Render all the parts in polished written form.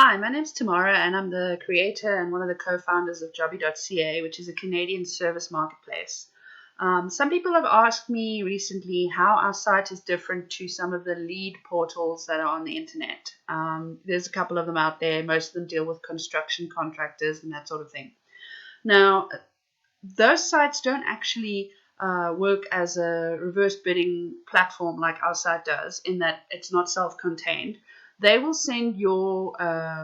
Hi, my name's Tamara, and I'm the creator and one of the co-founders of Jobbie.ca, which is a Canadian service marketplace. Some people have asked me recently how our site is different to some of the lead portals that are on the internet. There's a couple of them out there. Most of them deal with construction contractors and that sort of thing. Now, those sites don't actually work as a reverse bidding platform like our site does, in that it's not self-contained. They will send your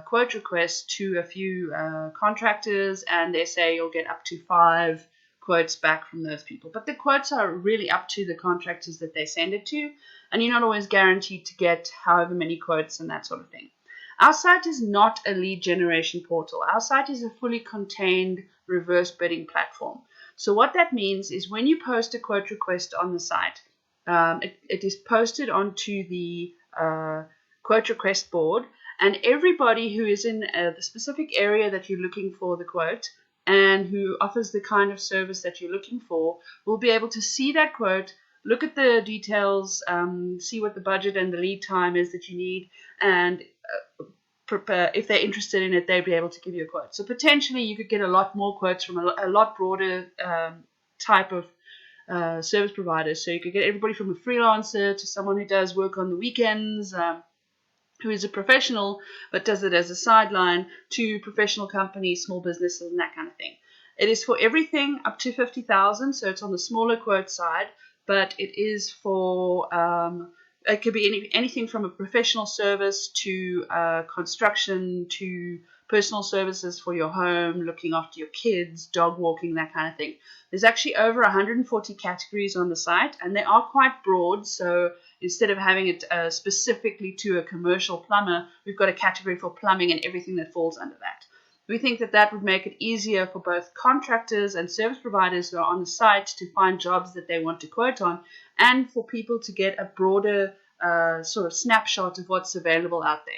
quote request to a few contractors, and they say you'll get up to 5 quotes back from those people. But the quotes are really up to the contractors that they send it to, and you're not always guaranteed to get however many quotes and that sort of thing. Our site is not a lead generation portal. Our site is a fully contained reverse bidding platform. So what that means is when you post a quote request on the site, it is posted onto the quote request board, and everybody who is in the specific area that you're looking for the quote and who offers the kind of service that you're looking for will be able to see that quote, look at the details, see what the budget and the lead time is that you need, and prepare. If they're interested in it, they'll be able to give you a quote. So potentially you could get a lot more quotes from a lot broader type of service providers. So you could get everybody from a freelancer to someone who does work on the weekends, who is a professional but does it as a sideline, to professional companies, small businesses, and that kind of thing. It is for everything up to 50,000, so it's on the smaller quote side, but it is for it could be anything from a professional service to construction to personal services for your home, looking after your kids, dog walking, that kind of thing. There's actually over 140 categories on the site, and they are quite broad. So instead of having it specifically to a commercial plumber, we've got a category for plumbing and everything that falls under that. We think that that would make it easier for both contractors and service providers who are on the site to find jobs that they want to quote on, and for people to get a broader sort of snapshot of what's available out there.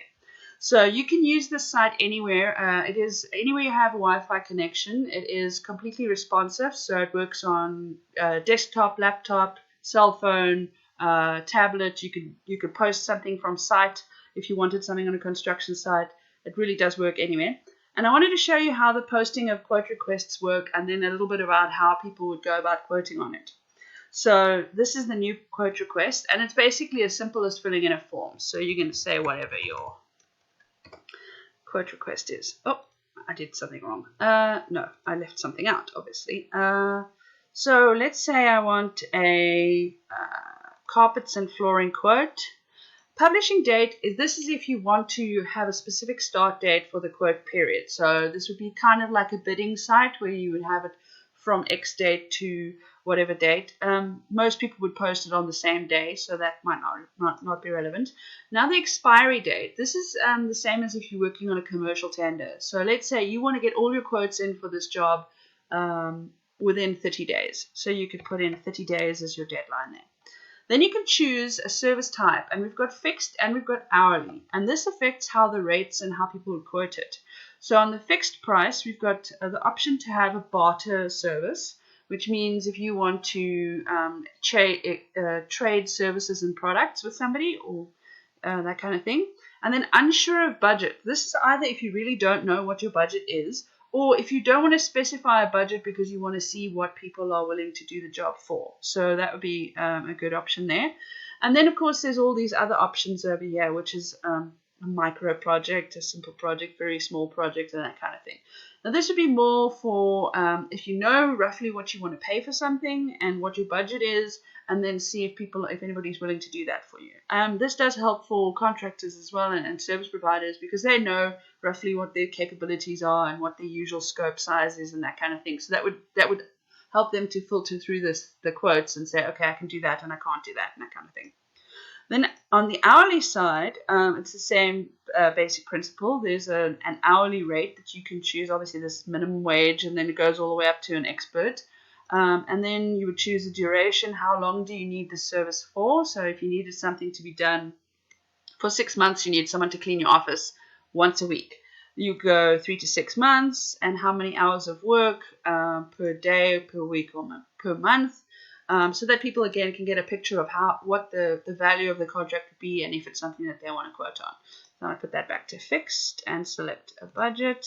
So you can use this site anywhere. It is anywhere you have a Wi-Fi connection. It is completely responsive, so it works on desktop, laptop, cell phone, tablet. You could post something from site if you wanted something on a construction site. It really does work anywhere. And I wanted to show you how the posting of quote requests work, and then a little bit about how people would go about quoting on it. So this is the new quote request, and it's basically as simple as filling in a form. So you're going to say whatever your quote request is. Oh, I did something wrong. No, I left something out, obviously. So let's say I want a carpets and flooring quote. Publishing date is if you want to have a specific start date for the quote period. So this would be kind of like a bidding site where you would have it from X date to whatever date. Most people would post it on the same day, so that might not be relevant. Now the expiry date. This is the same as if you're working on a commercial tender. So let's say you want to get all your quotes in for this job within 30 days. So you could put in 30 days as your deadline there. Then you can choose a service type, and we've got fixed and we've got hourly, and this affects how the rates and how people would quote it. So on the fixed price, we've got the option to have a barter service, which means if you want to trade services and products with somebody or that kind of thing. And then unsure of budget. This is either if you really don't know what your budget is, or if you don't want to specify a budget because you want to see what people are willing to do the job for. So that would be a good option there. And then, of course, there's all these other options over here, which is a micro project, a simple project, very small project, and that kind of thing. Now, this would be more for if you know roughly what you want to pay for something and what your budget is, and then see if anybody's willing to do that for you. This does help for contractors as well and service providers, because they know roughly what their capabilities are and what their usual scope size is and that kind of thing. So that would help them to filter through the quotes and say, okay, I can do that and I can't do that and that kind of thing. Then on the hourly side, it's the same basic principle. There's an hourly rate that you can choose. Obviously, this minimum wage, and then it goes all the way up to an expert. And then you would choose the duration. How long do you need the service for? So if you needed something to be done for 6 months, you need someone to clean your office once a week. You go 3 to 6 months, and how many hours of work per day, per week, or per month. so that people again can get a picture of what the value of the contract would be and if it's something that they want to quote on. So I put that back to fixed and select a budget.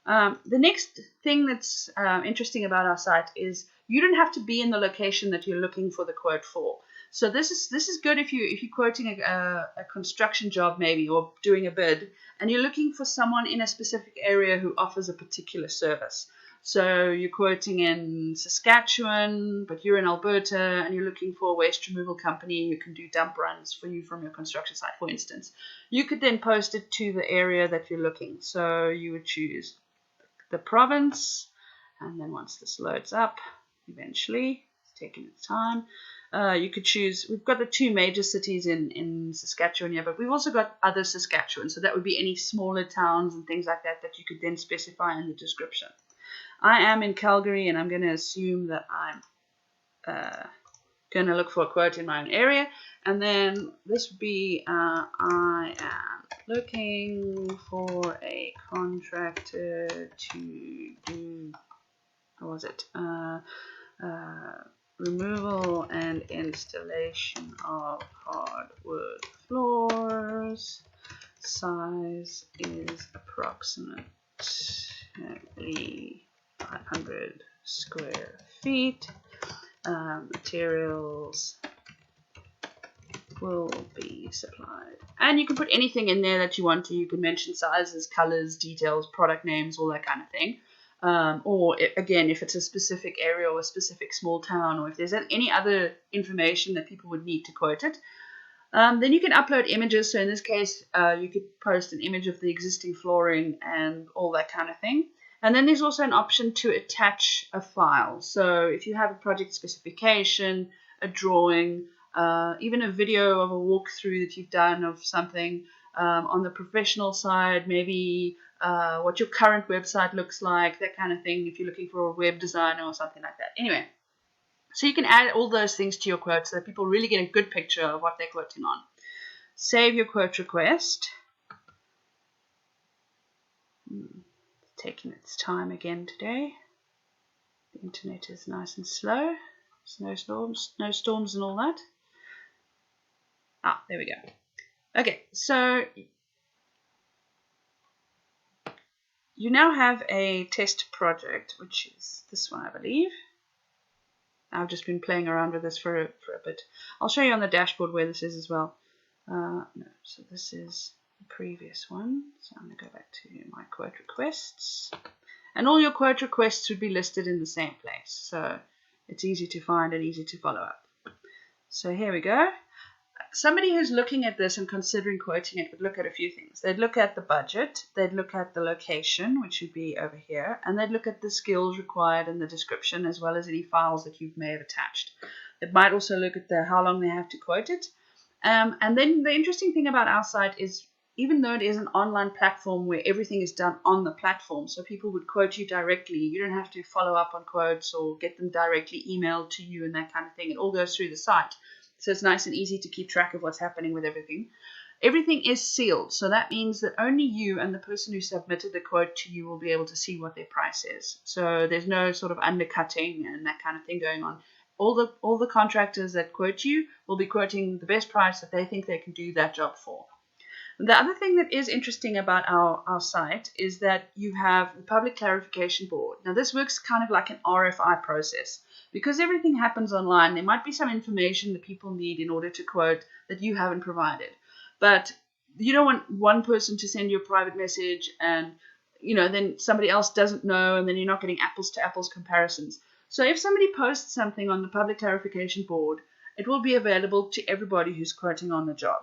The next thing that's interesting about our site is you don't have to be in the location that you're looking for the quote for. So this is good if you're quoting a construction job maybe, or doing a bid, and you're looking for someone in a specific area who offers a particular service. So you're quoting in Saskatchewan, but you're in Alberta, and you're looking for a waste removal company who can do dump runs for you from your construction site, for instance. You could then post it to the area that you're looking. So you would choose the province, and then once this loads up, eventually, it's taking its time, you could choose, we've got the two major cities in Saskatchewan here, but we've also got other Saskatchewan, so that would be any smaller towns and things like that that you could then specify in the description. I am in Calgary, and I'm going to assume that I'm going to look for a quote in my own area, and then this would be I am looking for a contractor to do, what was it, removal and installation of hardwood floors. Size is approximately 500 square feet. Materials will be supplied. And you can put anything in there that you want to. You can mention sizes, colors, details, product names, all that kind of thing. Again, if it's a specific area or a specific small town, or if there's any other information that people would need to quote it. Then you can upload images. So in this case, you could post an image of the existing flooring and all that kind of thing. And then there's also an option to attach a file. So if you have a project specification, a drawing, even a video of a walkthrough that you've done of something, on the professional side, maybe what your current website looks like, that kind of thing, if you're looking for a web designer or something like that. Anyway, so you can add all those things to your quote so that people really get a good picture of what they're quoting on. Save your quote request. Taking its time again today. The internet is nice and slow. Snowstorms and all that. There we go. Okay, so you now have a test project, which is this one, I believe. I've just been playing around with this for a bit. I'll show you on the dashboard where this is as well. No, so this is the previous one. So I'm going to go back to my quote requests. And all your quote requests would be listed in the same place. So it's easy to find and easy to follow up. So here we go. Somebody who's looking at this and considering quoting it would look at a few things. They'd look at the budget, they'd look at the location, which would be over here, and they'd look at the skills required in the description, as well as any files that you may have attached. They might also look at how long they have to quote it. And then the interesting thing about our site is, even though it is an online platform where everything is done on the platform, so people would quote you directly, you don't have to follow up on quotes or get them directly emailed to you and that kind of thing. It all goes through the site. So it's nice and easy to keep track of what's happening with everything. Everything is sealed. So that means that only you and the person who submitted the quote to you will be able to see what their price is. So there's no sort of undercutting and that kind of thing going on. All the contractors that quote you will be quoting the best price that they think they can do that job for. The other thing that is interesting about our site is that you have the public clarification board. Now this works kind of like an RFI process. Because everything happens online, there might be some information that people need in order to quote that you haven't provided. But you don't want one person to send you a private message and then somebody else doesn't know, and then you're not getting apples to apples comparisons. So if somebody posts something on the public clarification board, it will be available to everybody who's quoting on the job.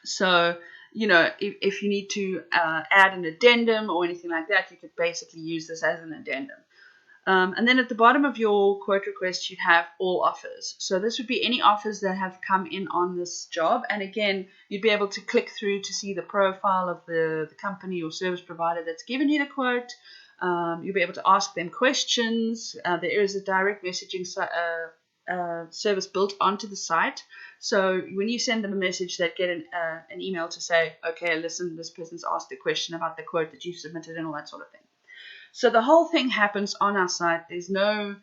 So, if you need to add an addendum or anything like that, you could basically use this as an addendum. And then at the bottom of your quote request, you'd have all offers. So this would be any offers that have come in on this job. And again, you'd be able to click through to see the profile of the company or service provider that's given you the quote. You'll be able to ask them questions. There is a direct messaging service built onto the site. So when you send them a message, they get an email to say, okay, listen, this person's asked a question about the quote that you submitted and all that sort of thing. So the whole thing happens on our site. There's no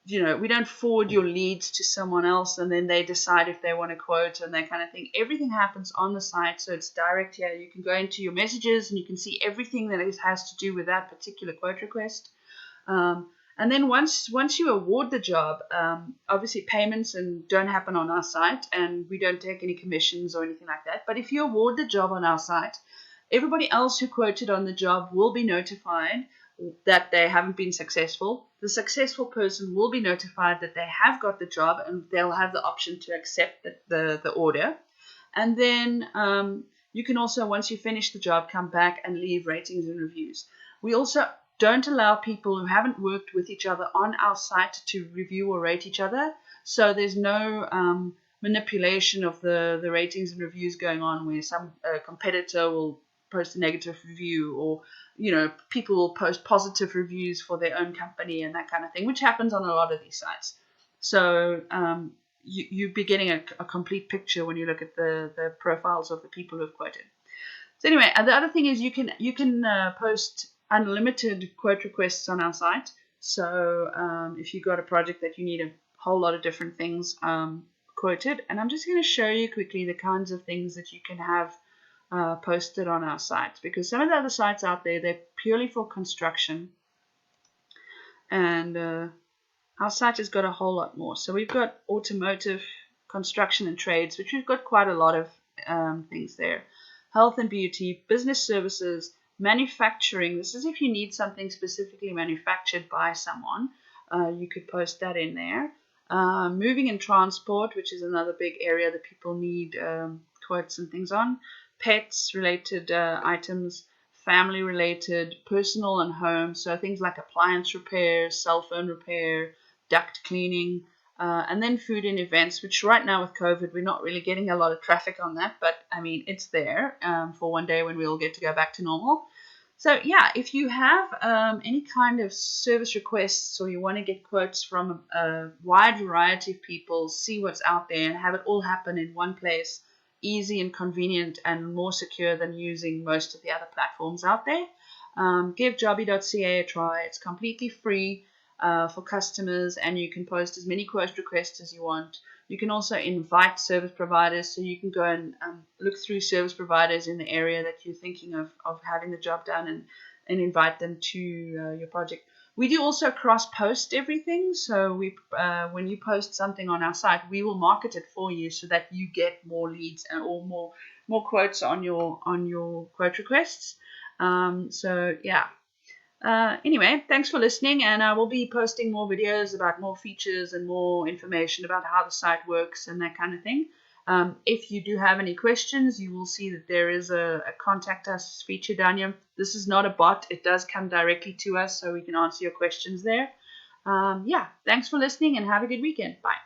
we don't forward your leads to someone else and then they decide if they want to quote and that kind of thing. Everything happens on the site, so it's direct here. You can go into your messages and you can see everything that it has to do with that particular quote request. And then once you award the job, obviously payments and don't happen on our site, and we don't take any commissions or anything like that. But if you award the job on our site, everybody else who quoted on the job will be notified that they haven't been successful. The successful person will be notified that they have got the job, and they'll have the option to accept the order. And then you can also, once you finish the job, come back and leave ratings and reviews. We also don't allow people who haven't worked with each other on our site to review or rate each other. So there's no manipulation of the ratings and reviews going on where some competitor will post a negative review, or people will post positive reviews for their own company and that kind of thing, which happens on a lot of these sites. So you'll be getting a complete picture when you look at the profiles of the people who've quoted. So anyway, the other thing is you can post unlimited quote requests on our site. So if you've got a project that you need a whole lot of different things quoted, and I'm just going to show you quickly the kinds of things that you can have posted on our site, because some of the other sites out there, they're purely for construction, and our site has got a whole lot more. So we've got automotive, construction and trades, which we've got quite a lot of things there. Health and beauty, business services, manufacturing. This is if you need something specifically manufactured by someone, you could post that in there. Moving and transport, which is another big area that people need quotes and things on. Pets related items, family related, personal and home, so things like appliance repair, cell phone repair, duct cleaning, and then food and events, which right now with COVID we're not really getting a lot of traffic on that, but I mean it's there for one day when we all get to go back to normal. So yeah, if you have any kind of service requests, or you want to get quotes from a wide variety of people, see what's out there and have it all happen in one place, easy and convenient and more secure than using most of the other platforms out there, give Jobbie.ca a try. It's completely free for customers, and you can post as many quote requests as you want. You can also invite service providers, so you can go and look through service providers in the area that you're thinking of having the job done, and invite them to your project. We do also cross-post everything, so when you post something on our site, we will market it for you so that you get more leads or more quotes on your quote requests. So yeah. Anyway, thanks for listening, and I will be posting more videos about more features and more information about how the site works and that kind of thing. If you do have any questions, you will see that there is a contact us feature down here. This is not a bot. It does come directly to us, so we can answer your questions there. Yeah, thanks for listening and have a good weekend. Bye.